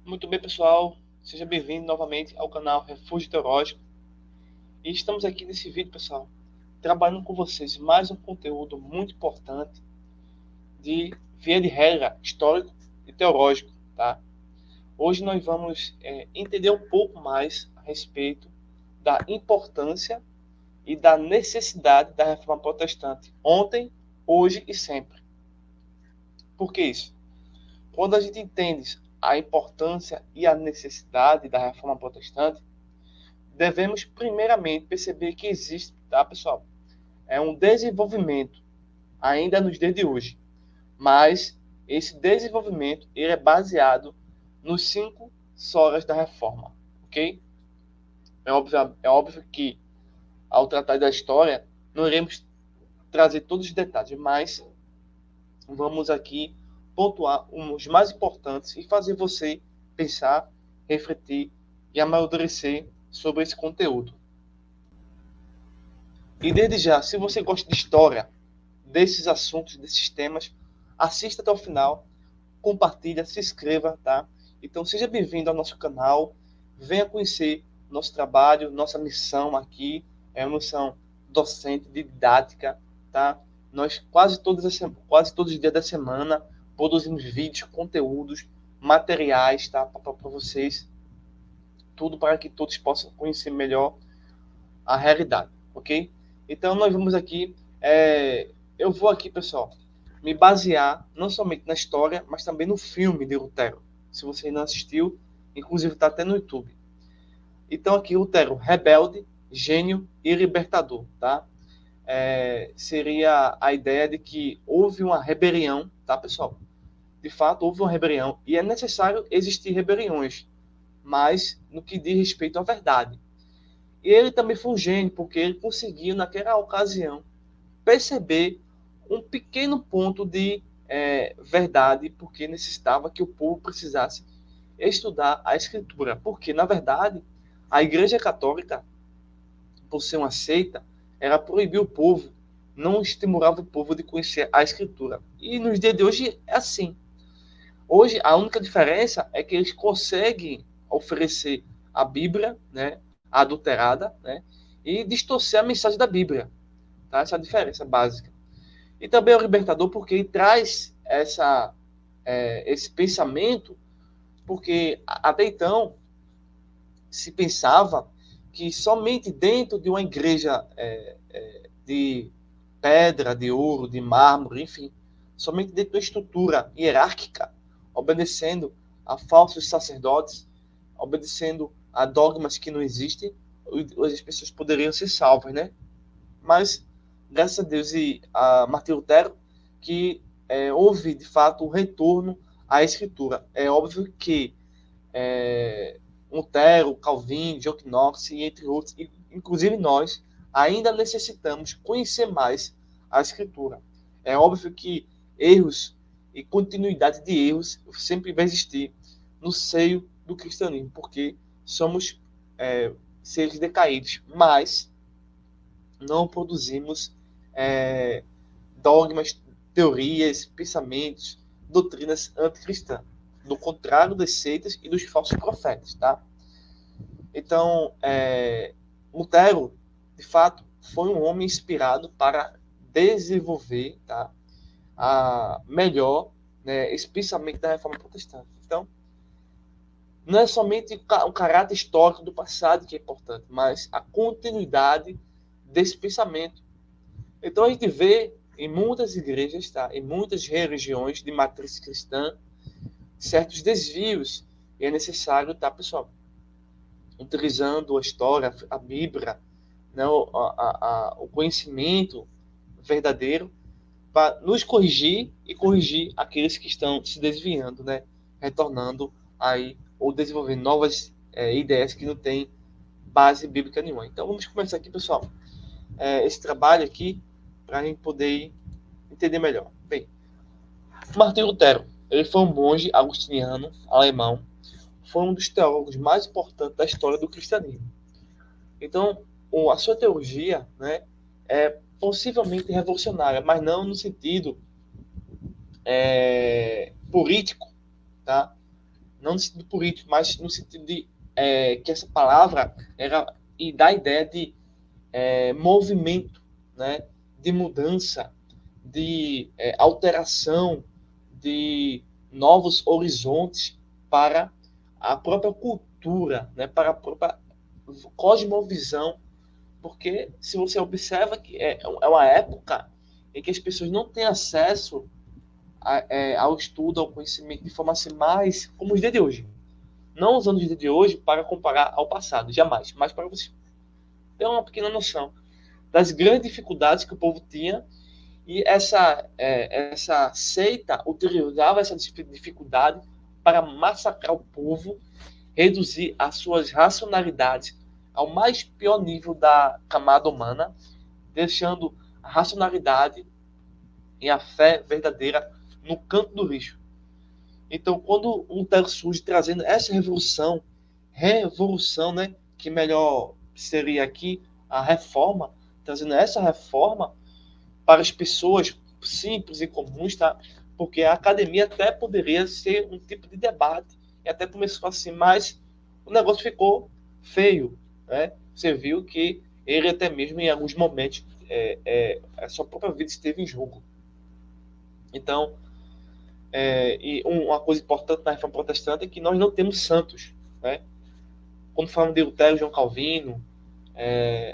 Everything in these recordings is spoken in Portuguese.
Muito bem, pessoal. Seja bem-vindo novamente ao canal Refúgio Teológico. E estamos aqui nesse vídeo, pessoal, trabalhando com vocês mais um conteúdo muito importante de via de regra histórico e teológico, tá? Hoje nós vamos entender um pouco mais a respeito da importância e da necessidade da reforma protestante ontem, hoje e sempre. Por que isso? Quando a gente entende a importância e a necessidade da reforma protestante, devemos primeiramente perceber que existe, tá, pessoal? É um desenvolvimento ainda nos dias de hoje, mas esse desenvolvimento ele é baseado nos 5 solas da reforma, ok? É óbvio que ao tratar da história não iremos trazer todos os detalhes, mas vamos aqui pontuar os mais importantes e fazer você pensar, refletir e amadurecer sobre esse conteúdo. E desde já, se você gosta de história, desses assuntos, desses temas, assista até o final, compartilha, se inscreva, tá? Então seja bem-vindo ao nosso canal, venha conhecer nosso trabalho, nossa missão aqui, é uma missão docente, didática, tá? Nós quase todos os dias da semana produzimos vídeos, conteúdos, materiais, tá? Para vocês, tudo para que todos possam conhecer melhor a realidade, ok? Então nós vamos aqui, eu vou aqui, pessoal, me basear não somente na história, mas também no filme de Lutero. Se você não assistiu, inclusive está até no YouTube. Então aqui Lutero, rebelde, gênio e libertador, tá? Seria a ideia de que houve uma rebelião, tá, pessoal? De fato, houve uma rebelião e é necessário existir rebeliões, mas no que diz respeito à verdade. E ele também foi um gênio, porque ele conseguiu, naquela ocasião, perceber um pequeno ponto de verdade, porque necessitava que o povo precisasse estudar a Escritura. Porque, na verdade, a Igreja Católica, por ser uma seita, ela proibiu o povo, não estimulava o povo de conhecer a Escritura. E nos dias de hoje é assim. Hoje, a única diferença é que eles conseguem oferecer a Bíblia, né, adulterada, né, e distorcer a mensagem da Bíblia. Tá? Essa é a diferença básica. E também é o libertador porque ele traz esse pensamento, porque até então se pensava que somente dentro de uma igreja de pedra, de ouro, de mármore, enfim, somente dentro de uma estrutura hierárquica, obedecendo a falsos sacerdotes, obedecendo a dogmas que não existem, as pessoas poderiam ser salvas, né? Mas, graças a Deus e a Martim Lutero, que houve, de fato, um retorno à Escritura. É óbvio que Lutero, Calvin, John Knox, e entre outros, inclusive nós, ainda necessitamos conhecer mais a Escritura. É óbvio que erros e continuidade de erros sempre vai existir no seio do cristianismo, porque somos seres decaídos, mas não produzimos é, dogmas, teorias, pensamentos, doutrinas anticristãs. Do contrário das seitas e dos falsos profetas, tá? Então, Lutero, de fato, foi um homem inspirado para desenvolver, tá, a melhor, né, esse pensamento da reforma protestante. Então, não é somente o caráter histórico do passado que é importante, mas a continuidade desse pensamento. Então a gente vê em muitas igrejas, tá, em muitas religiões de matriz cristã, certos desvios. E é necessário, tá, pessoal, utilizando a história, a Bíblia, né, o conhecimento verdadeiro, para nos corrigir e corrigir aqueles que estão se desviando, né, retornando aí ou desenvolvendo novas ideias que não têm base bíblica nenhuma. Então vamos começar aqui, pessoal, esse trabalho aqui para a gente poder entender melhor. Bem, Martinho Lutero, ele foi um monge agostiniano alemão, foi um dos teólogos mais importantes da história do cristianismo. Então, a sua teologia, né, é possivelmente revolucionária, mas não no sentido político, tá? não no sentido político, mas no sentido de que essa palavra era e dá a ideia de movimento, né, de mudança, de alteração, de novos horizontes para a própria cultura, né, para a própria cosmovisão, porque se você observa que é uma época em que as pessoas não têm acesso ao estudo, ao conhecimento de forma assim, mais como os dias de hoje. Não usando os dias de hoje para comparar ao passado, jamais, mas para você ter uma pequena noção das grandes dificuldades que o povo tinha e essa seita utilizava essa dificuldade para massacrar o povo, reduzir as suas racionalidades ao mais pior nível da camada humana, deixando a racionalidade e a fé verdadeira no canto do lixo. Então, quando um Lutero surge trazendo essa revolução, né, que melhor seria aqui a reforma, trazendo essa reforma para as pessoas simples e comuns, tá? Porque a academia até poderia ser um tipo de debate, e até começou assim, mas o negócio ficou feio, né? Você viu que ele até mesmo em alguns momentos a sua própria vida esteve em jogo. Então, uma coisa importante na reforma protestante é que nós não temos santos, né? Quando falamos de Lutero, João Calvino,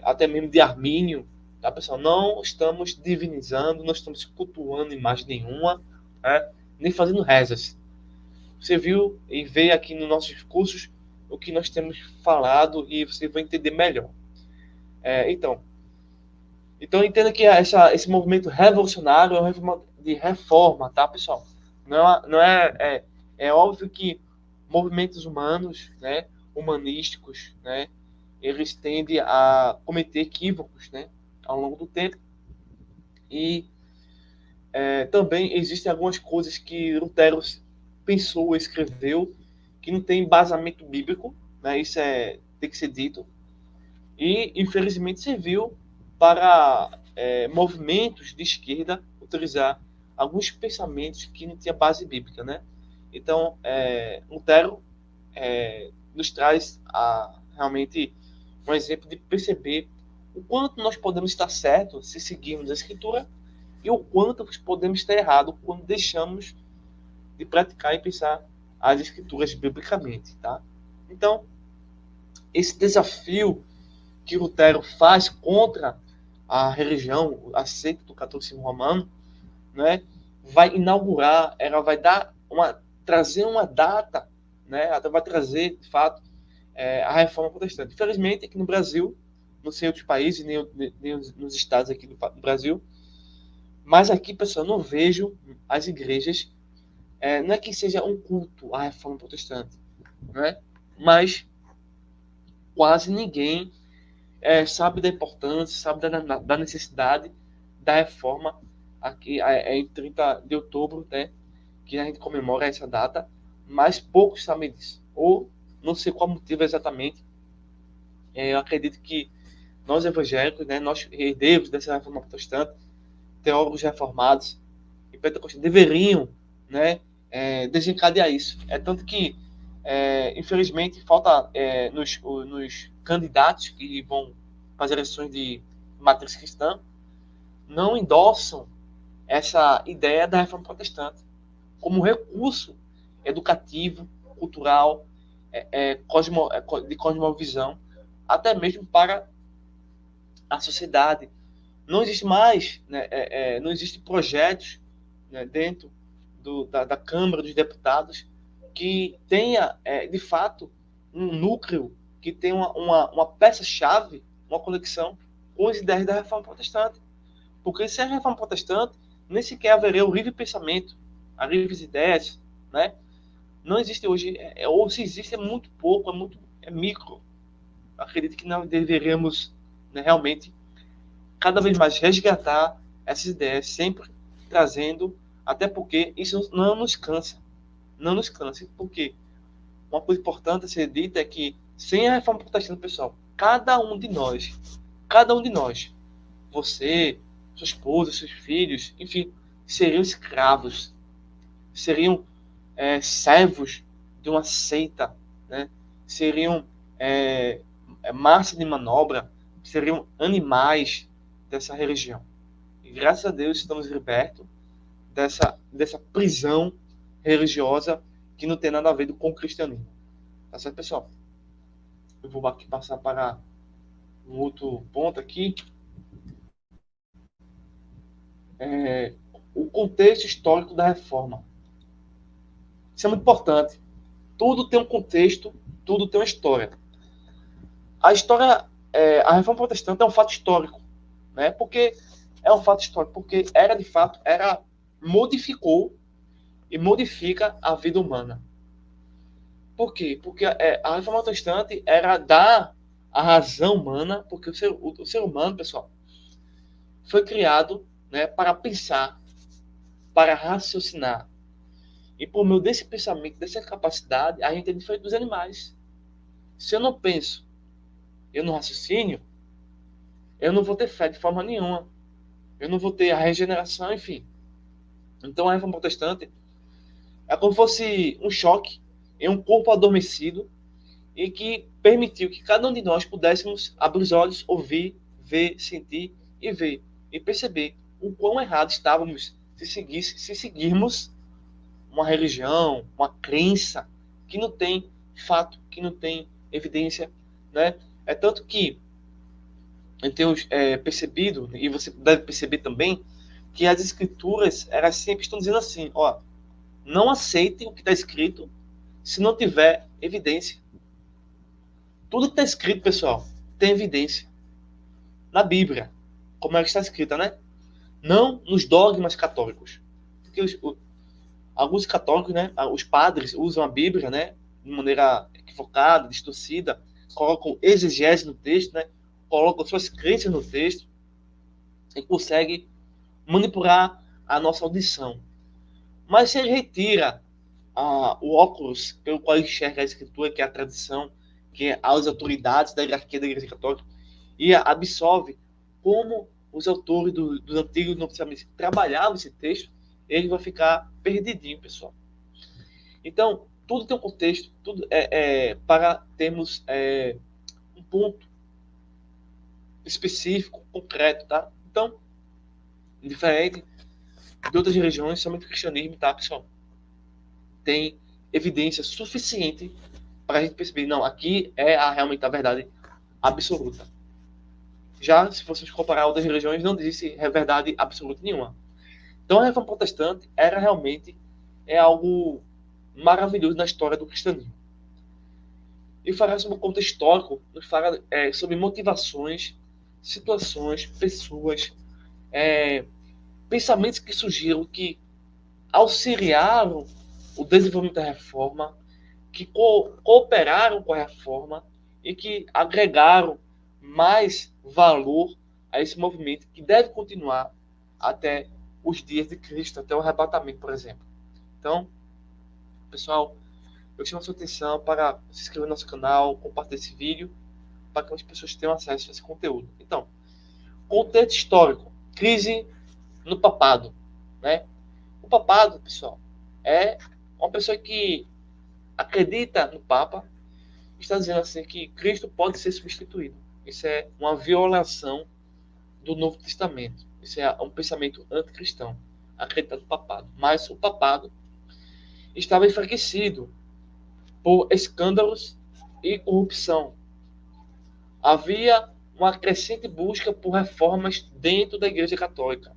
até mesmo de Armínio, tá, pessoal? Não estamos divinizando, não estamos cultuando imagem nenhuma, né? Nem fazendo rezas. Você viu e vê aqui nos nossos cursos o que nós temos falado e você vai entender melhor. Então entenda que esse movimento revolucionário é um movimento de reforma, tá, pessoal? É óbvio que movimentos humanos, né, humanísticos, né, eles tendem a cometer equívocos, né, ao longo do tempo. E também existem algumas coisas que Lutero pensou, escreveu, que não tem embasamento bíblico, né, isso tem que ser dito. E, infelizmente, serviu para movimentos de esquerda utilizar alguns pensamentos que não tinham base bíblica, né? Então, Lutero nos traz realmente um exemplo de perceber o quanto nós podemos estar certos se seguirmos a Escritura e o quanto podemos estar errados quando deixamos de praticar e pensar as Escrituras biblicamente, tá? Então, esse desafio que Lutero faz contra a religião, a seita do catolicismo romano, né, vai inaugurar, ela vai trazer uma data, né, ela vai trazer, de fato, a reforma protestante. Infelizmente, aqui no Brasil, não sei em outros países, nem nos estados aqui do Brasil, mas aqui, pessoal, eu não vejo as igrejas, não é que seja um culto à reforma protestante, né, mas quase ninguém sabe da importância, sabe da necessidade da reforma aqui em 30 de outubro, né, que a gente comemora essa data, mas poucos sabem disso. Ou não sei qual motivo exatamente. Eu acredito que nós evangélicos, né, nós herdeiros dessa reforma protestante, teólogos reformados e pentecostais deveriam, né, desencadear isso. Tanto que, infelizmente, falta nos candidatos que vão fazer eleições de matriz cristã, não endossam essa ideia da reforma protestante como recurso educativo, cultural, de cosmovisão, até mesmo para a sociedade. Não existe mais, né, não existe projetos, né, dentro da Câmara dos Deputados que tenha, de fato, um núcleo, que tenha uma peça-chave, uma conexão com as ideias da reforma protestante. Porque se a reforma protestante, nem sequer haveria o livre pensamento, as livres ideias, né? Não existe hoje, ou se existe é muito pouco, é micro. Acredito que não deveríamos, né, realmente cada vez mais resgatar essas ideias, sempre trazendo, até porque isso não nos cansa, não nos cansa, porque uma coisa importante a ser dita é que sem a reforma protestante, pessoal, cada um de nós, você, sua esposa, seus filhos, enfim, seriam escravos, seriam servos de uma seita, né? Seriam massa de manobra, seriam animais dessa religião. E graças a Deus estamos libertos dessa prisão religiosa que não tem nada a ver com o cristianismo. Tá certo, pessoal? Eu vou aqui passar para um outro ponto aqui. O contexto histórico da reforma. Isso é muito importante. Tudo tem um contexto, tudo tem uma história. A história, a reforma protestante é um fato histórico, né? Porque é um fato histórico, porque modificou e modifica a vida humana. Por quê? Porque a reforma protestante era dar a razão humana, porque o ser humano, pessoal, foi criado, né, para pensar, para raciocinar. E por meio desse pensamento, dessa capacidade, a gente é diferente dos animais. Se eu não penso, eu não raciocínio, eu não vou ter fé de forma nenhuma. Eu não vou ter a regeneração, enfim. Então a reforma protestante é como se fosse um choque em um corpo adormecido e que permitiu que cada um de nós pudéssemos abrir os olhos, ouvir, ver, sentir e ver e perceber o quão errado estávamos se seguirmos uma religião, uma crença que não tem fato, que não tem evidência, né? É tanto que eu tenho percebido, e você deve perceber também, que as escrituras, elas sempre estão dizendo assim, ó, não aceitem o que está escrito se não tiver evidência. Tudo que está escrito, pessoal, tem evidência. Na Bíblia, como ela está escrita, né? Não nos dogmas católicos. Porque alguns católicos, né, os padres usam a Bíblia, né, de maneira equivocada, distorcida, colocam exegese no texto, né, colocam suas crenças no texto e conseguem manipular a nossa audição. Mas se ele retira o óculos pelo qual enxerga a escritura, que é a tradição, que é as autoridades da hierarquia da Igreja Católica, e absorve como os autores do Antigo e Novo Testamento trabalhavam esse texto, ele vai ficar perdidinho, pessoal. Então, tudo tem um contexto, tudo para termos um ponto específico, concreto, tá? Então, diferente de outras religiões, somente o cristianismo, tá, pessoal? Tem evidência suficiente para a gente perceber, não, aqui é realmente a verdade absoluta. Já, se fôssemos comparar outras religiões, não existe verdade absoluta nenhuma. Então, a reforma protestante era realmente algo maravilhoso na história do cristianismo. E falar sobre o contexto histórico, nos fala sobre motivações, situações, pessoas, pensamentos que surgiram, que auxiliaram o desenvolvimento da reforma, que cooperaram com a reforma e que agregaram mais valor a esse movimento que deve continuar até os dias de Cristo, até o arrebatamento, por exemplo. Então, pessoal, eu chamo a sua atenção para se inscrever no nosso canal, compartilhar esse vídeo, para que as pessoas tenham acesso a esse conteúdo. Então, contexto histórico, crise no papado, né? O papado, pessoal, é uma pessoa que acredita no Papa, está dizendo assim que Cristo pode ser substituído. Isso é uma violação do Novo Testamento. Isso é um pensamento anticristão, acreditar no papado. Mas o papado estava enfraquecido por escândalos e corrupção. Havia uma crescente busca por reformas dentro da Igreja Católica,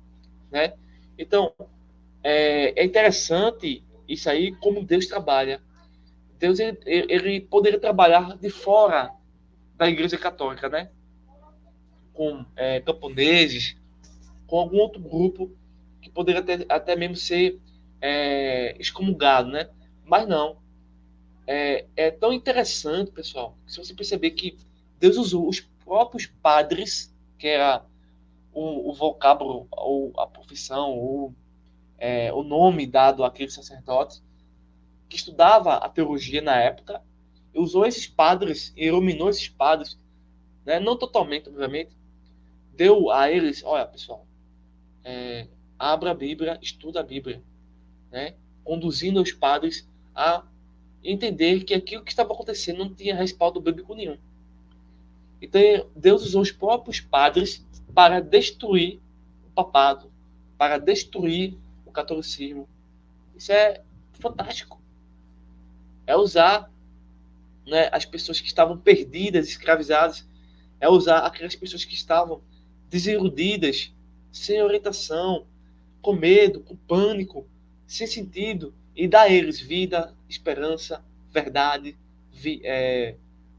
né? Então, é interessante isso aí, como Deus trabalha. Deus ele poderia trabalhar de fora da Igreja Católica, né? Com camponeses, com algum outro grupo que poderia até mesmo ser excomungado, né? Mas não. É tão interessante, pessoal, que se você perceber que Deus usou os próprios padres, que era o vocábulo, ou a profissão, ou o nome dado àquele sacerdote, que estudava a teologia na época, e usou esses padres, e iluminou esses padres, né? Não totalmente, obviamente, deu a eles, olha, pessoal, abra a Bíblia, estuda a Bíblia, né? Conduzindo os padres a entender que aquilo que estava acontecendo não tinha respaldo bíblico nenhum. Então, Deus usou os próprios padres para destruir o papado, para destruir o catolicismo. Isso é fantástico. É usar, né, as pessoas que estavam perdidas, escravizadas, é usar aquelas pessoas que estavam desiludidas, sem orientação, com medo, com pânico, sem sentido, e dar a eles vida, esperança, verdade,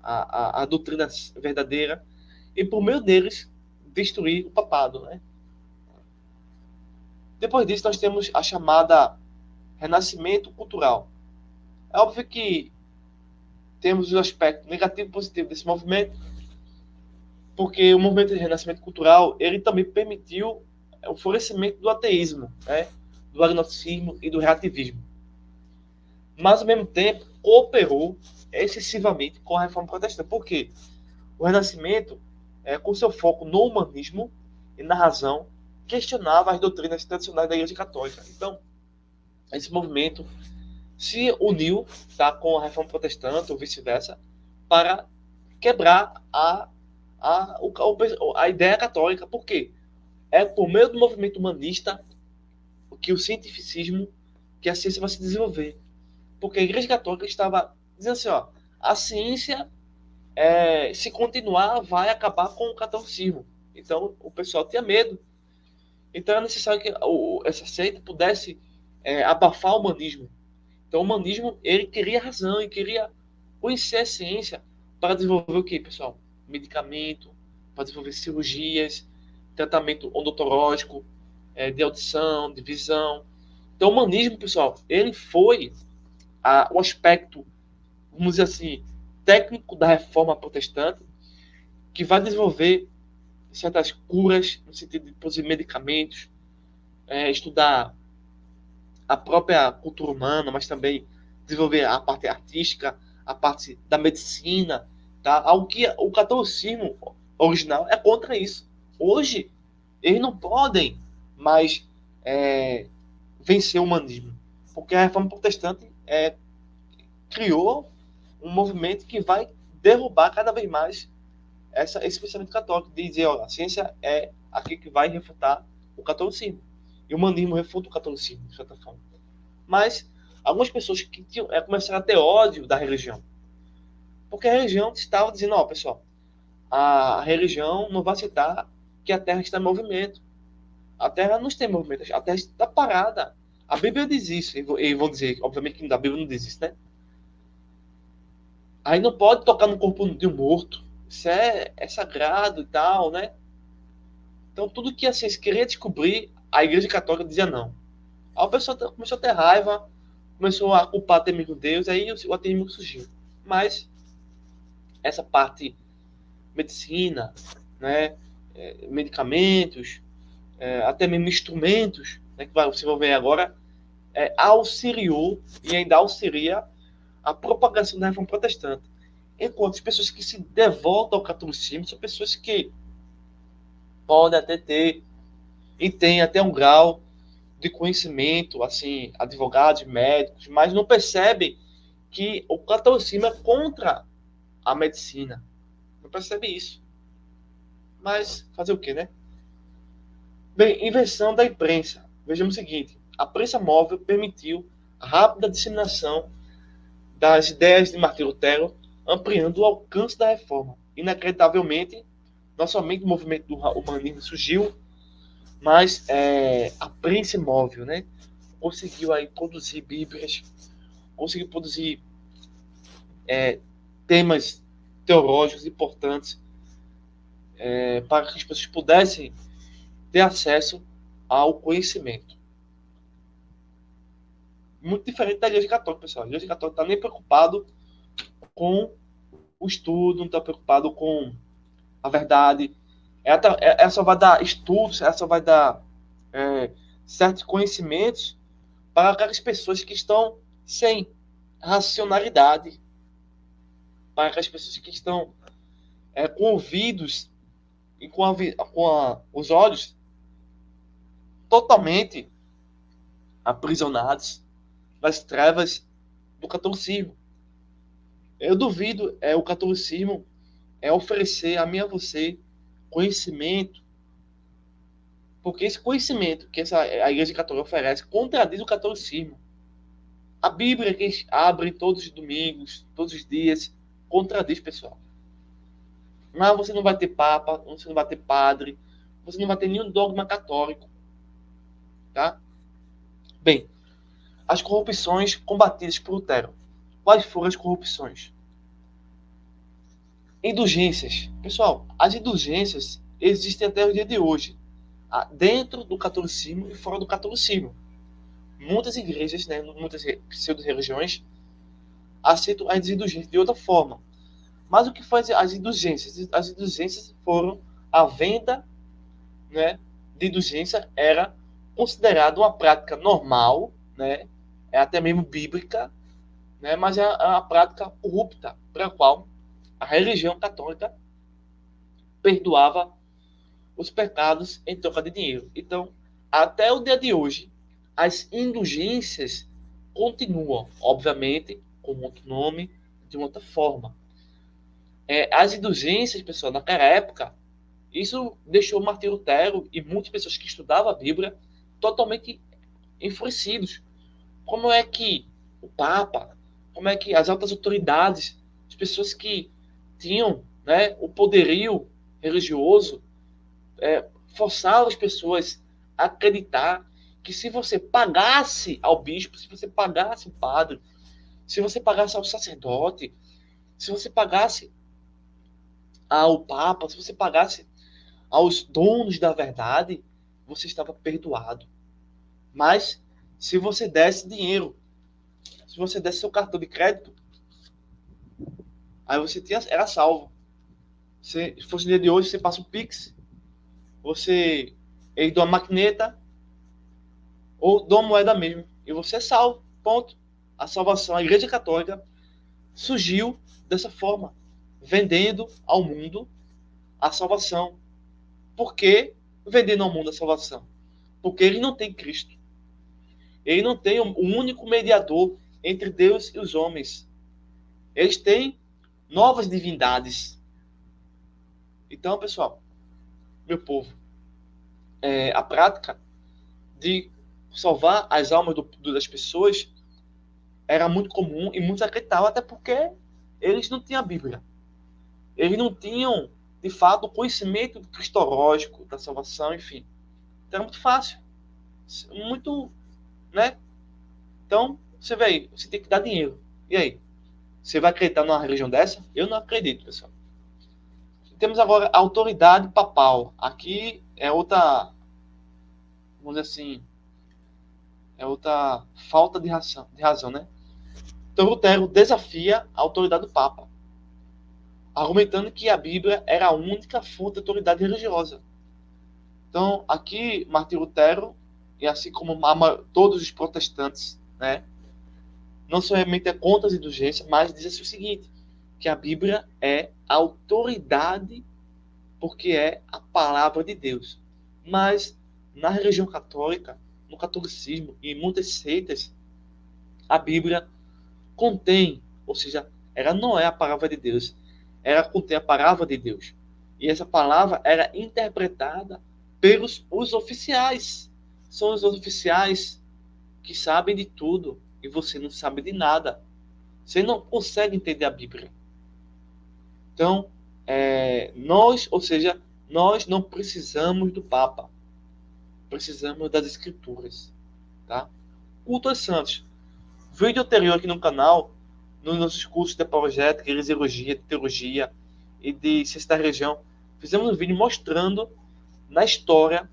a doutrina verdadeira, e por meio deles destruir o papado, né? Depois disso, nós temos a chamada renascimento cultural. É óbvio que temos o aspecto negativo e positivo desse movimento, porque o movimento de renascimento cultural ele também permitiu o florescimento do ateísmo, né? Do agnosticismo e do relativismo. Mas, ao mesmo tempo, cooperou excessivamente com a reforma protestante. Por quê? O Renascimento, com seu foco no humanismo e na razão, questionava as doutrinas tradicionais da Igreja Católica. Então, esse movimento se uniu, tá, com a reforma protestante, ou vice-versa, para quebrar a ideia católica. Por quê? É por meio do movimento humanista que o cientificismo, que a ciência vai se desenvolver. Porque a Igreja Católica estava dizendo assim, ó, a ciência, se continuar, vai acabar com o catolicismo. Então, o pessoal tinha medo. Então, era necessário que essa seita pudesse abafar o humanismo. Então, o humanismo, ele queria razão, ele queria conhecer a ciência para desenvolver o quê, pessoal? Medicamento, para desenvolver cirurgias, tratamento odontológico, de audição, de visão. Então, o humanismo, pessoal, ele foi o aspecto, vamos dizer assim, técnico da reforma protestante, que vai desenvolver certas curas, no sentido de produzir medicamentos, estudar a própria cultura humana, mas também desenvolver a parte artística, a parte da medicina, tá? Algo que o catolicismo original é contra isso. Hoje, eles não podem mais vencer o humanismo, porque a reforma protestante criou um movimento que vai derrubar cada vez mais esse pensamento católico, de dizer, olha, a ciência é aquilo que vai refutar o catolicismo. E o humanismo refuta o catolicismo, de certa forma. Mas algumas pessoas que começaram a ter ódio da religião. Porque a religião estava dizendo, ó, pessoal, a religião não vai aceitar que a Terra está em movimento. A Terra não está em movimento, a Terra está parada. A Bíblia diz isso, e vão dizer, obviamente que a Bíblia não diz isso, né? Aí não pode tocar no corpo de um morto. Isso é sagrado e tal, né? Então, tudo que a ciência queria descobrir, a Igreja Católica dizia não. Aí o pessoal começou a ter raiva, começou a culpar até mesmo Deus, aí o ateísmo surgiu. Mas essa parte medicina, né, medicamentos, até mesmo instrumentos, né, que você vai ver agora, auxiliou e ainda auxilia a propagação da reforma protestante. Enquanto as pessoas que se devotam ao catolicismo são pessoas que podem até ter e têm até um grau de conhecimento, assim, advogados, médicos, mas não percebem que o catolicismo é contra a medicina. Não percebe isso. Mas fazer o quê, né? Bem, invenção da imprensa. Vejamos o seguinte: a prensa móvel permitiu a rápida disseminação das ideias de Martinho Lutero, ampliando o alcance da reforma. Inacreditavelmente, não somente o movimento do humanismo surgiu, mas a prensa móvel, né, conseguiu aí produzir bíblias, conseguiu produzir temas teológicos importantes para que as pessoas pudessem ter acesso ao conhecimento. Muito diferente da Igreja Católica, pessoal. A Igreja Católica está nem preocupado com o estudo, não está preocupado com a verdade. Ela só vai dar estudos, ela só vai dar certos conhecimentos para aquelas pessoas que estão sem racionalidade, para aquelas pessoas que estão com ouvidos e com os olhos totalmente aprisionados nas trevas do catolicismo. Eu duvido o catolicismo oferecer a mim e a você conhecimento, porque esse conhecimento que a Igreja Católica oferece contradiz o catolicismo. A Bíblia que eles abrem todos os domingos, todos os dias, contradiz, pessoal. Não, você não vai ter papa, você não vai ter padre, você não vai ter nenhum dogma católico, tá? Bem, as corrupções combatidas por Lutero. Quais foram as corrupções? Indulgências. Pessoal, as indulgências existem até o dia de hoje, dentro do catolicismo e fora do catolicismo. Muitas igrejas, né, muitas pseudo-religiões, aceitam as indulgências de outra forma. Mas o que faz as indulgências? As indulgências foram a venda, né, de indulgência era considerada uma prática normal, né, até mesmo bíblica, né, mas é uma prática corrupta, para a qual a religião católica perdoava os pecados em troca de dinheiro. Então, até o dia de hoje, as indulgências continuam, obviamente, com outro nome, de outra forma. As indulgências, pessoal, naquela época, isso deixou Martinho Lutero e muitas pessoas que estudavam a Bíblia totalmente enfurecidos. Como é que o Papa, como é que as altas autoridades, as pessoas que tinham, né, o poderio religioso, forçavam as pessoas a acreditar que se você pagasse ao bispo, se você pagasse ao padre, se você pagasse ao sacerdote, se você pagasse ao Papa, se você pagasse aos donos da verdade, você estava perdoado. Mas se você desse dinheiro, se você desse seu cartão de crédito, aí você era salvo. Se fosse o dia de hoje, você passa o Pix, você dá uma maquineta ou dá uma moeda mesmo, e você é salvo. Ponto. A salvação, a Igreja Católica surgiu dessa forma, vendendo ao mundo a salvação. Por que vendendo ao mundo a salvação? Porque ele não tem Cristo. Ele não tem o único mediador entre Deus e os homens. Eles têm novas divindades. Então, pessoal, meu povo, a prática de salvar as almas das pessoas era muito comum e muitos acreditavam, até porque eles não tinham a Bíblia. Eles não tinham, de fato, o conhecimento cristológico da salvação, enfim. Então era muito fácil. Muito, né? Então, você vê aí, você tem que dar dinheiro. E aí? Você vai acreditar numa religião dessa? Eu não acredito, pessoal. Temos agora a autoridade papal. Aqui é outra, vamos dizer assim, é outra falta de razão, né? Então, Lutero desafia a autoridade do Papa, argumentando que a Bíblia era a única fonte de autoridade religiosa. Então, aqui, Martinho Lutero, e assim como todos os protestantes, né, não somente é contra as indulgências, mas diz assim o seguinte, que a Bíblia é a autoridade porque é a palavra de Deus. Mas, na religião católica, no catolicismo e em muitas seitas, a Bíblia contém, ou seja, ela não é a palavra de Deus, ela contém a palavra de Deus. E essa palavra era interpretada pelos os oficiais. São os oficiais que sabem de tudo e você não sabe de nada. Você não consegue entender a Bíblia. Então, nós não precisamos do Papa. Precisamos das Escrituras. Tá? Culto aos Santos. Vídeo anterior aqui no canal, nos nossos cursos de apologética, heresiologia, de teologia e de ciência da religião, fizemos um vídeo mostrando na história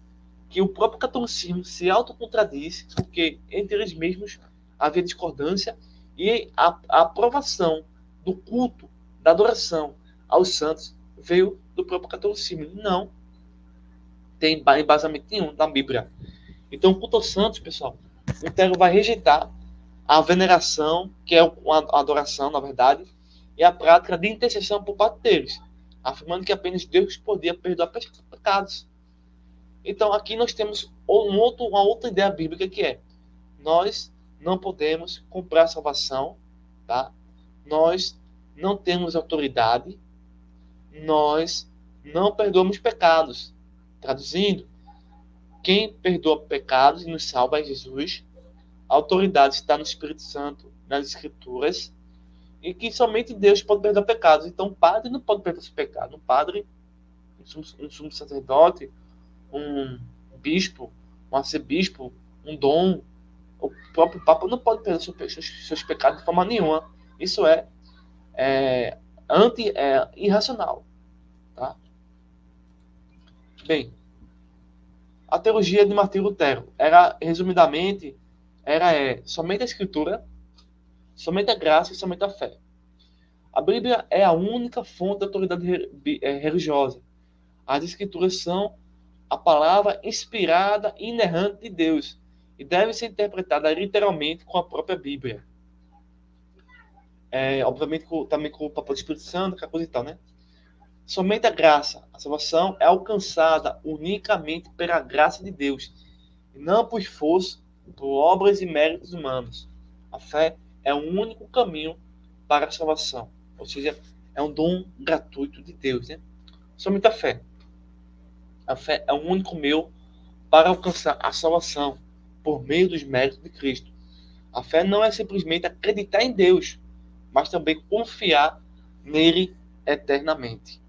que o próprio catolicismo se autocontradiz, porque entre eles mesmos havia discordância e a aprovação do culto, da adoração aos santos veio do próprio catolicismo. Não tem embasamento nenhum na Bíblia. Então, o culto aos santos, pessoal, o Lutero vai rejeitar a veneração, que é uma adoração, na verdade, e a prática de intercessão por parte deles, afirmando que apenas Deus podia perdoar pecados. Então, aqui nós temos uma outra ideia bíblica que é: nós não podemos comprar salvação, tá? Nós não temos autoridade, nós não perdoamos pecados. Traduzindo, quem perdoa pecados e nos salva é Jesus. A autoridade está no Espírito Santo, nas Escrituras, e que somente Deus pode perdoar pecados. Então, o padre não pode perdoar esse pecado. Um padre, um sumo sacerdote, um bispo, um arcebispo, um dom, o próprio Papa não pode perdoar seus pecados de forma nenhuma. Isso é irracional. Tá? Bem, a teologia de Martinho Lutero era, resumidamente, somente a Escritura, somente a graça e somente a fé. A Bíblia é a única fonte de autoridade religiosa. As Escrituras são a palavra inspirada e inerrante de Deus e deve ser interpretada literalmente com a própria Bíblia. Obviamente também com o papel do Espírito Santo, aquela coisa e tal, né? Somente a graça, a salvação é alcançada unicamente pela graça de Deus, e não por esforço, por obras e méritos humanos. A fé é o único caminho para a salvação, ou seja, é um dom gratuito de Deus, né? Somente a fé. A fé é o único meio para alcançar a salvação por meio dos méritos de Cristo. A fé não é simplesmente acreditar em Deus, mas também confiar nele eternamente.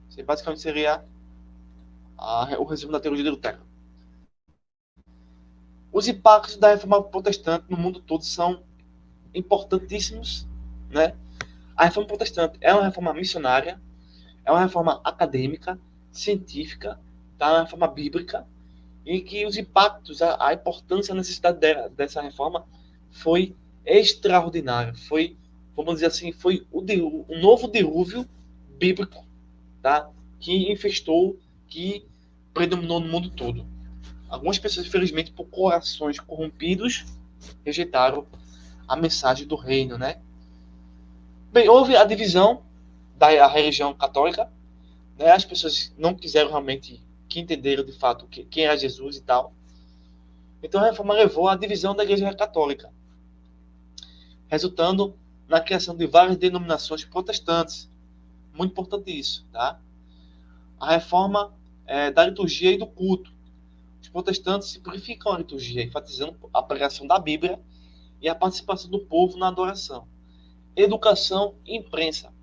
Isso basicamente seria o resumo da teologia de Lutero. Os impactos da reforma protestante no mundo todo são importantíssimos, né? A reforma protestante é uma reforma missionária, é uma reforma acadêmica, científica, tá? É uma reforma bíblica, em que os impactos, a importância, a necessidade dessa reforma foi extraordinária. Foi, vamos dizer assim, foi o novo dilúvio bíblico, tá? Que infestou, que predominou no mundo todo. Algumas pessoas, infelizmente, por corações corrompidos, rejeitaram a mensagem do reino, né? Bem, houve a divisão da religião católica, né? As pessoas não quiseram realmente que entenderam de fato quem era Jesus e tal. Então a reforma levou à divisão da Igreja Católica, resultando na criação de várias denominações protestantes. Muito importante isso, tá? A reforma da liturgia e do culto. Os protestantes simplificam a liturgia, enfatizando a pregação da Bíblia e a participação do povo na adoração. Educação e imprensa.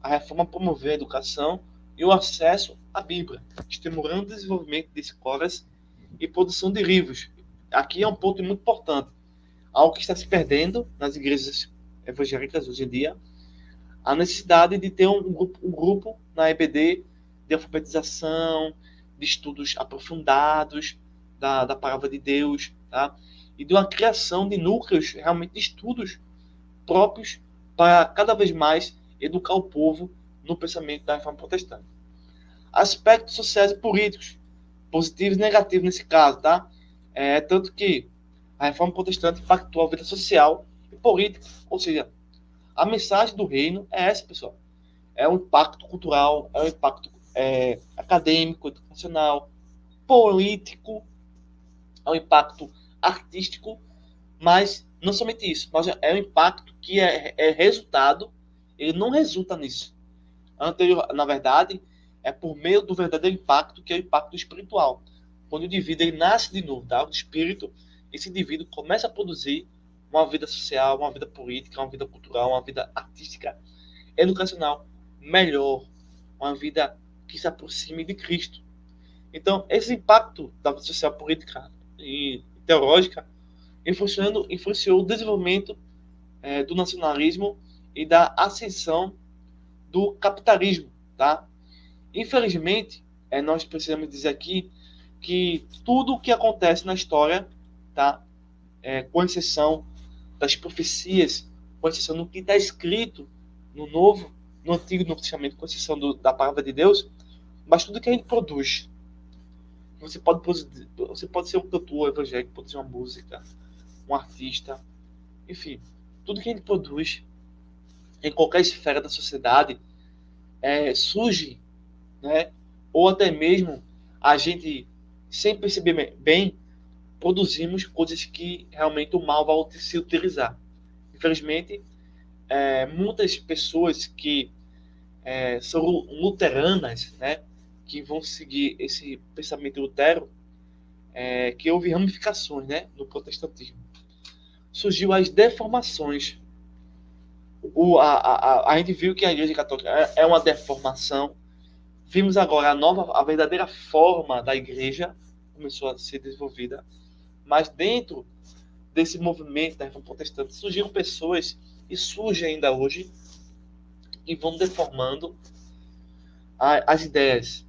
A reforma promoveu a educação e o acesso à Bíblia, estimulando o desenvolvimento de escolas e produção de livros. Aqui é um ponto muito importante. Algo que está se perdendo nas igrejas evangélicas hoje em dia, a necessidade de ter um grupo na EBD de alfabetização, de estudos aprofundados da palavra de Deus, tá? E de uma criação de núcleos realmente de estudos próprios para cada vez mais educar o povo no pensamento da reforma protestante. Aspectos sociais e políticos, positivos e negativos nesse caso, tá? Tanto que a reforma protestante impactou a vida social e política, ou seja, a mensagem do reino é essa, pessoal. É um impacto cultural, é um impacto acadêmico, educacional, político, é um impacto artístico, mas não somente isso, mas é um impacto que é resultado, ele não resulta nisso. Na verdade, é por meio do verdadeiro impacto, que é o impacto espiritual. Quando o indivíduo ele nasce de novo, tá? O espírito, esse indivíduo começa a produzir uma vida social, uma vida política, uma vida cultural, uma vida artística, educacional melhor, uma vida que se aproxime de Cristo. Então, esse impacto da vida social, política e teológica influenciou o desenvolvimento do nacionalismo e da ascensão do capitalismo, tá? Infelizmente, nós precisamos dizer aqui que tudo o que acontece na história, tá? Com exceção das profecias, com exceção do que está escrito no Antigo e no Testamento, com exceção da palavra de Deus, mas tudo que a gente produz. Você pode ser um cantor evangélico, pode ser uma música, um artista, enfim, tudo que a gente produz em qualquer esfera da sociedade surge, né? Ou até mesmo a gente, sem perceber bem, produzimos coisas que realmente o mal vai se utilizar. Infelizmente, muitas pessoas que são luteranas, né, que vão seguir esse pensamento de Lutero, que houve ramificações, né, no protestantismo. Surgiu as deformações. A gente viu que a Igreja Católica é uma deformação. Vimos agora a verdadeira forma da Igreja começou a ser desenvolvida. Mas dentro desse movimento da Reforma Protestante surgiram pessoas, e surgem ainda hoje, e vão deformando as ideias.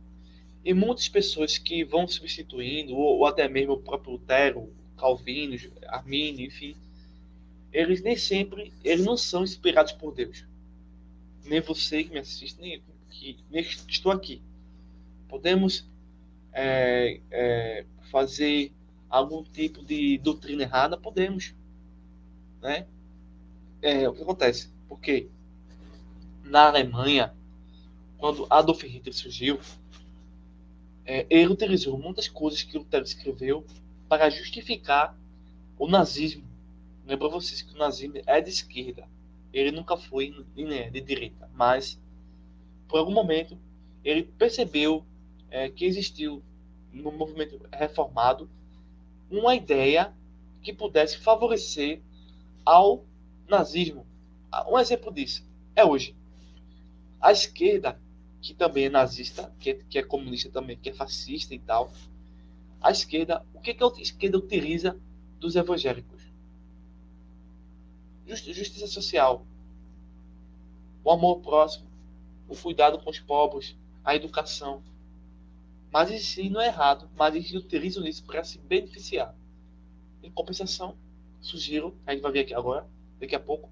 E muitas pessoas que vão substituindo, ou até mesmo o próprio Lutero, Calvino, Arminio, enfim, eles nem sempre, eles não são inspirados por Deus. Nem você que me assiste, nem que estou aqui. Podemos fazer algum tipo de doutrina errada? Podemos. Né? O que acontece? Porque na Alemanha, quando Adolf Hitler surgiu, ele utilizou muitas coisas que Lutero escreveu para justificar o nazismo. Lembra vocês que o nazismo é de esquerda. Ele nunca foi de direita. Mas, por algum momento, ele percebeu que existiu no movimento reformado uma ideia que pudesse favorecer ao nazismo. Um exemplo disso é hoje. A esquerda, que também é nazista, que é comunista também, que é fascista e tal, a esquerda, o que a esquerda utiliza dos evangélicos? Justiça social, o amor próximo, o cuidado com os pobres, a educação. Mas isso não é errado, mas eles utilizam isso para se beneficiar. Em compensação, surgiram, a gente vai ver aqui agora, daqui a pouco,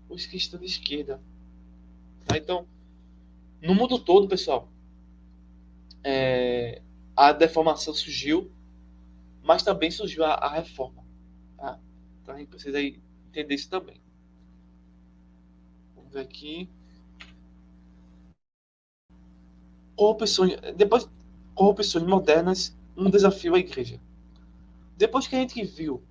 os cristãos de esquerda. Tá? Então, no mundo todo, pessoal, a deformação surgiu, mas também surgiu a reforma. Tá? Então a gente precisa entender isso também. Vamos ver aqui. Corrupções modernas, um desafio à igreja. Depois que a gente viu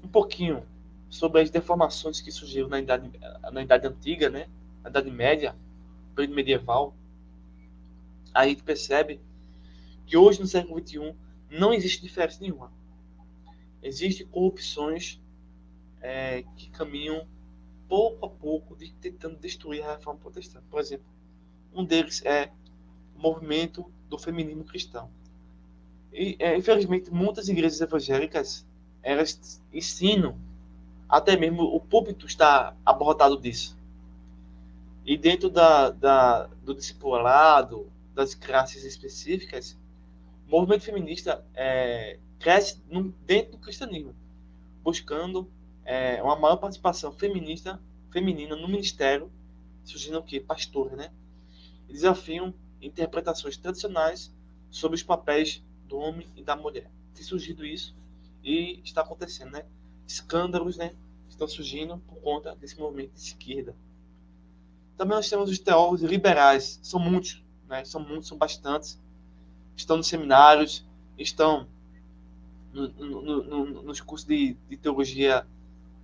um pouquinho sobre as deformações que surgiram na idade antiga, né? Na Idade Média, período medieval, a gente percebe que hoje, no século XXI, não existe diferença nenhuma. Existem corrupções que caminham pouco a pouco tentando destruir a reforma protestante. Por exemplo, um deles é o movimento do feminismo cristão. E, infelizmente, muitas igrejas evangélicas elas ensinam, até mesmo o púlpito está abarrotado disso. E dentro do discipulado, das classes específicas, o movimento feminista cresce dentro do cristianismo, buscando uma maior participação feminina no ministério, surgindo o quê? Pastores, né? Desafiam interpretações tradicionais sobre os papéis do homem e da mulher. Tem surgido isso e está acontecendo, né? Escândalos, né? Estão surgindo por conta desse movimento de esquerda. Também nós temos os teólogos liberais, são muitos, né? São bastantes. Estão nos seminários, estão nos cursos de teologia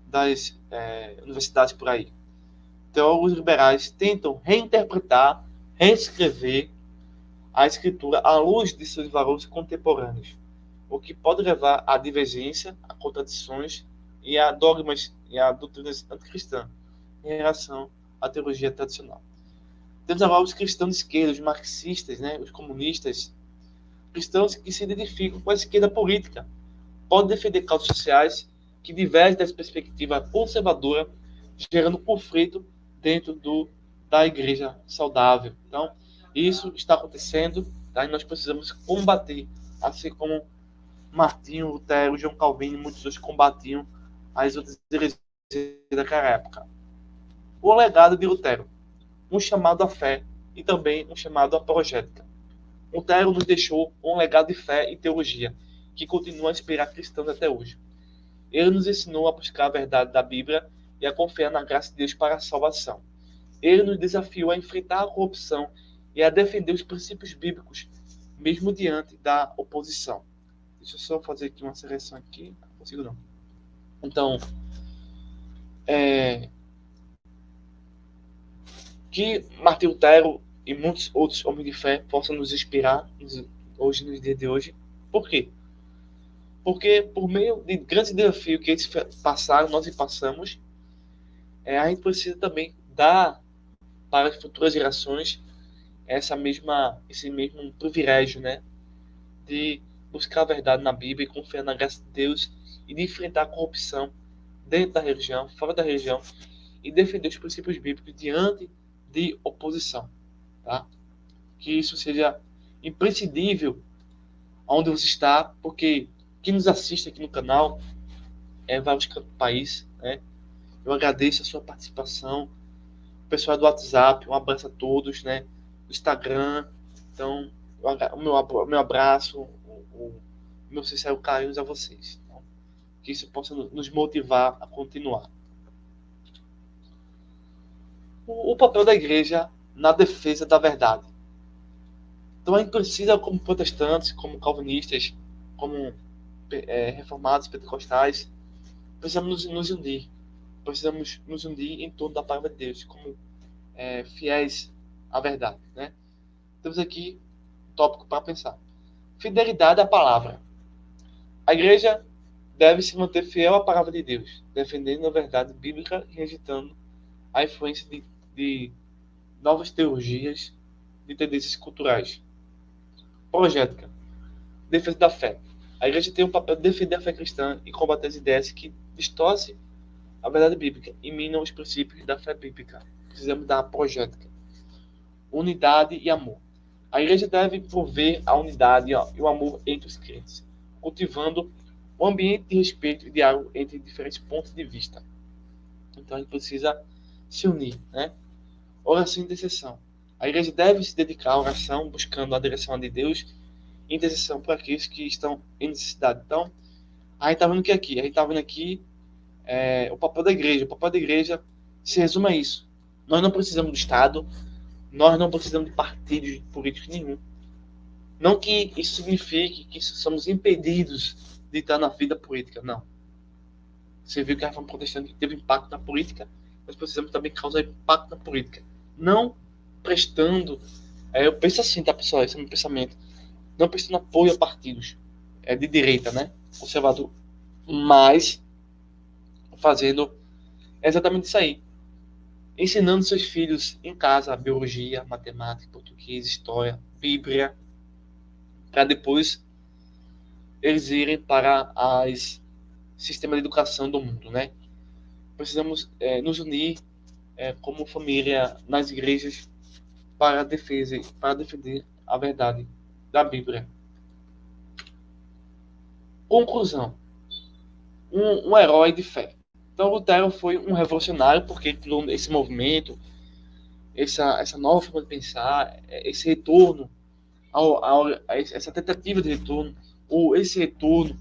das universidades por aí. Teólogos liberais tentam reinterpretar, reescrever a escritura à luz de seus valores contemporâneos, o que pode levar à divergência, a contradições e a dogmas e a doutrinas anticristãs em relação à teologia tradicional. Temos agora os cristãos de esquerda, os marxistas, né, os comunistas, cristãos que se identificam com a esquerda política, podem defender causas sociais que divergem da perspectiva conservadora, gerando conflito dentro da igreja saudável. Então, isso está acontecendo, tá? E nós precisamos combater, assim como Martinho, Lutero, João Calvino e muitos outros combatiam as outras heresias daquela época. O legado de Lutero, um chamado à fé e também um chamado à apologética. Lutero nos deixou um legado de fé e teologia, que continua a inspirar cristãos até hoje. Ele nos ensinou a buscar a verdade da Bíblia e a confiar na graça de Deus para a salvação. Ele nos desafiou a enfrentar a corrupção e a defender os princípios bíblicos, mesmo diante da oposição. Deixa eu só fazer aqui uma seleção aqui. Não consigo não. Então, Que Martim Lutero e muitos outros homens de fé possam nos inspirar hoje, no dia de hoje. Por quê? Porque por meio de grandes desafios que eles passaram, nós passamos, a gente precisa também dar para as futuras gerações esse mesmo privilégio, né? De buscar a verdade na Bíblia e confiar na graça de Deus e de enfrentar a corrupção dentro da religião, fora da religião e defender os princípios bíblicos diante de oposição, tá? Que isso seja imprescindível onde você está, porque quem nos assiste aqui no canal é vários cantos do país, né? Eu agradeço a sua participação, o pessoal do WhatsApp, um abraço a todos, né? Do Instagram, então o meu abraço, o meu sincero carinho a vocês, então, que isso possa nos motivar a continuar. O papel da igreja na defesa da verdade. Então a gente precisa, como protestantes, como calvinistas, como reformados, pentecostais, precisamos nos unir. Precisamos nos unir em torno da palavra de Deus, como fiéis à verdade, né? Temos aqui um tópico para pensar. Fidelidade à palavra. A igreja deve se manter fiel à palavra de Deus, defendendo a verdade bíblica e rejeitando a influência de novas teologias, de tendências culturais. Apologética. Defesa da fé. A igreja tem o papel de defender a fé cristã e combater as ideias que distorcem a verdade bíblica e minam os princípios da fé bíblica. Precisamos da apologética. Unidade e amor. A igreja deve prover a unidade e o amor entre os crentes, cultivando um ambiente de respeito e diálogo entre diferentes pontos de vista. Então a gente precisa se unir, né? Oração e intercessão. A igreja deve se dedicar à oração, buscando a direção de Deus e intercessão para aqueles que estão em necessidade. Então, a gente está vendo que aqui, a gente está vendo aqui o papel da igreja. O papel da igreja se resume a isso. Nós não precisamos do Estado, nós não precisamos de partidos políticos nenhum. Não que isso signifique que somos impedidos de estar na vida política, não. Você viu que a reforma protestante teve impacto na política, nós precisamos também causar impacto na política. Não prestando, eu penso assim, tá, pessoal? Esse é o meu pensamento. Não prestando apoio a partidos de direita, né? Conservador. Mas fazendo exatamente isso aí. Ensinando seus filhos em casa biologia, matemática, português, história, Bíblia, para depois eles irem para os sistemas de educação do mundo, né? Precisamos nos unir como família nas igrejas para defender a verdade da Bíblia. Conclusão. Um herói de fé. Então Lutero foi um revolucionário porque criou esse movimento, essa nova forma de pensar, esse retorno, essa tentativa de retorno, ou esse retorno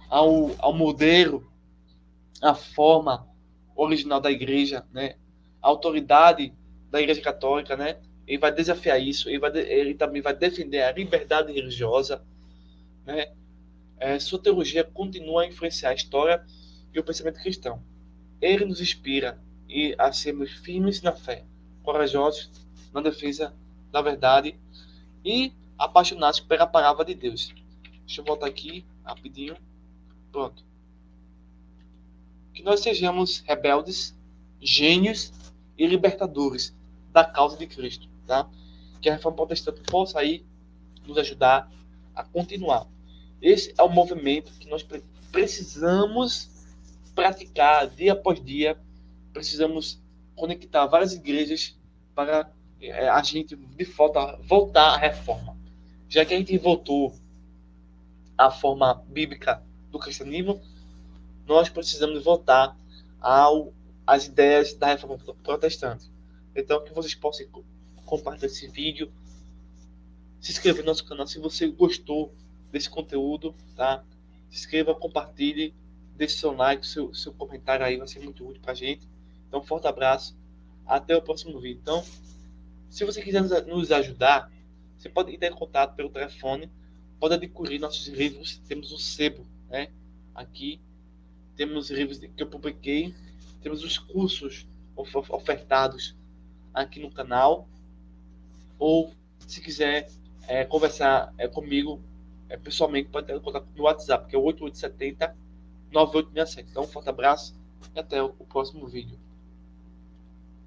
ao modelo, à forma original da igreja, né? A autoridade da igreja católica, né? Ele vai desafiar isso, ele também vai defender a liberdade religiosa, né? Sua teologia continua a influenciar a história e o pensamento cristão. Ele nos inspira a sermos firmes na fé, corajosos na defesa da verdade e apaixonados pela palavra de Deus. Deixa eu voltar aqui rapidinho. Pronto. Que nós sejamos rebeldes, gênios e libertadores da causa de Cristo, tá? Que a reforma protestante possa aí nos ajudar a continuar. Esse é o movimento que nós precisamos praticar dia após dia. Precisamos conectar várias igrejas para a gente de voltar à reforma. Já que a gente voltou à forma bíblica do cristianismo, nós precisamos voltar às ideias da reforma protestante. Então, que vocês possam compartilhar esse vídeo, se inscrever no nosso canal se você gostou desse conteúdo, tá? Se inscreva, compartilhe, deixe seu like, seu comentário aí, vai ser muito útil pra gente. Então, um forte abraço, até o próximo vídeo. Então, se você quiser nos ajudar, você pode entrar em contato pelo telefone, pode adquirir nossos livros, temos um sebo, né? Aqui, temos os livros que eu publiquei, temos os cursos ofertados aqui no canal, ou se quiser conversar comigo pessoalmente, pode ter contato no WhatsApp, que é o 8870 9867. Então, um forte abraço e até o próximo vídeo.